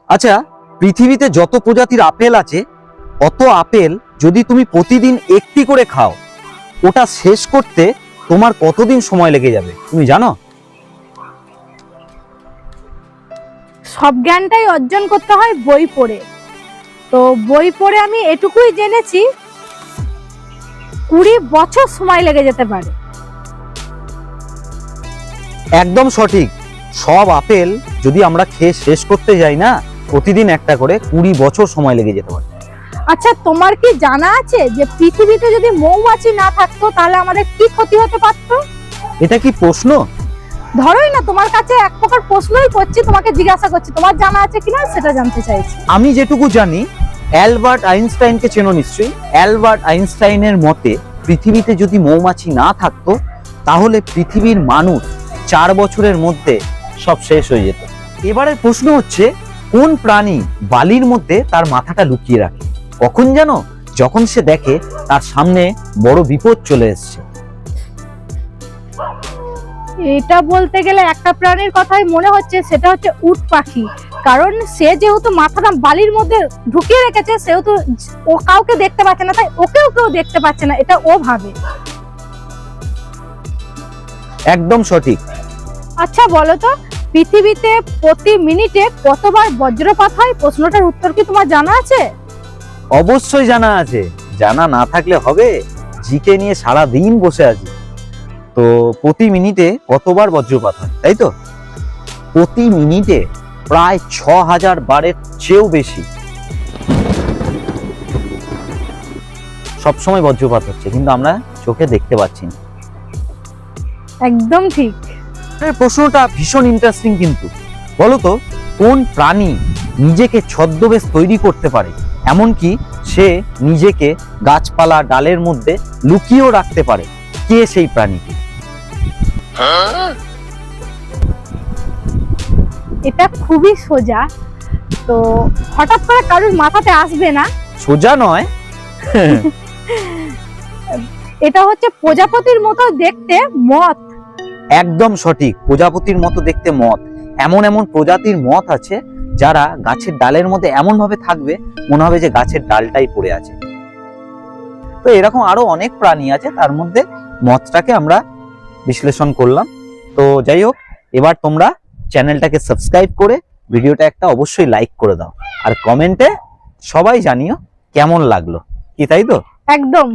আচ্ছা, পৃথিবীতে যত প্রজাতির আপেল আছে অত আপেল যদি তুমি প্রতিদিন একটি করে খাও, ওটা শেষ করতে তোমার কতদিন সময় লেগে যাবে তুমি জানো? সব জ্ঞানটাই অর্জন করতে হয় বই পড়ে। তো বই পড়ে আমি এটুকুই জেনেছি 20 বছর সময় লেগে যেতে পারে। একদম সঠিক। সব আপেল যদি আমরা খেয়ে শেষ করতে যাই না, প্রতিদিন একটা করে 20 বছর সময় লেগে যেতে পারে। আচ্ছা, তোমার কি জানা আছে যে পৃথিবীতে যদি মৌমাছি না থাকতো তাহলে আমাদের কি ক্ষতি হতে পারত? এটা কি প্রশ্ন? ধরোই না, তোমার কাছে এক প্রকার প্রশ্নই করছি, তোমাকে জিজ্ঞাসা করছি, তোমার জানা আছে কিনা সেটা জানতে চাইছি। আমি যেটুকু জানি, অ্যালবার্ট আইনস্টাইনকে চেনো নিশ্চয়ই। অ্যালবার্ট আইনস্টাইনের মতে পৃথিবীতে যদি মৌমাছি না থাকতো তাহলে পৃথিবীর মানুষ 4 বছরের মধ্যে সব শেষ হয়ে যেত। এবারের প্রশ্ন হচ্ছে, কোন প্রাণী বালির মধ্যে তার মাথাটা লুকিয়ে রাখে? কখন জানো? যখন সে দেখে তার সামনে বড় বিপদ চলে এসেছে। এটা বলতে গেলে একটা প্রাণীর কথাই মনে হচ্ছে, সেটা হচ্ছে উট পাখি। কারণ সে যেহেতু মাথাটা বালির মধ্যে ঢুকিয়ে রেখেছে, সেহেতু ও কাউকে দেখতে পাচ্ছে না, তাই ওকেও কেউ দেখতে পাচ্ছে না, এটা ও ভাবে। একদম সঠিক। আচ্ছা বলো তো, পৃথিবীতে প্রতি মিনিটে কতবার বজ্রপাত হয়? প্রশ্নটার উত্তর কি তোমার জানা আছে? অবশ্যই জানা আছে। জানা না থাকলে হবে? জিকে নিয়ে সারা দিন বসে আছি। তো প্রতি মিনিটে কতবার বজ্রপাত হয়, তাই তো? প্রতি মিনিটে প্রায় 6000 বারের চেয়েও বেশি সবসময় বজ্রপাত হচ্ছে, কিন্তু আমরা চোখে দেখতে পাচ্ছি না। একদম ঠিক। প্রশ্নটা ভীষণ ইন্টারেস্টিং কিন্তু। বলো তো, কোন প্রাণী নিজেকে ছদ্মবেশ তৈরি করতে পারে, এমনকি সে নিজেকে গাছপালা ডালের মধ্যে লুকিয়েও রাখতে পারে? কে সেই প্রাণীটি? এটা খুবই সোজা, তো হঠাৎ করে কারোর মাথাতে আসবে না। সোজা নয়। এটা হচ্ছে প্রজাপতির মতো দেখতে মথ। একদম সঠিক। প্রজাপতির মতো দেখতে মথ। এমন এমন প্রজাতির মথ আছে যারা গাছের ডালের মধ্যে এমন ভাবে থাকবে মনে হবে যে গাছের ডালটাই পড়ে আছে। তো এরকম আরো অনেক প্রাণী আছে, তার মধ্যে মথটাকে আমরা বিশ্লেষণ করলাম। তো যাই হোক, এবার তোমরা চ্যানেলটাকে সাবস্ক্রাইব করে ভিডিওটা একটা অবশ্যই লাইক করে দাও, আর কমেন্টে সবাই জানিও কেমন লাগলো, কি তাই তো? একদম।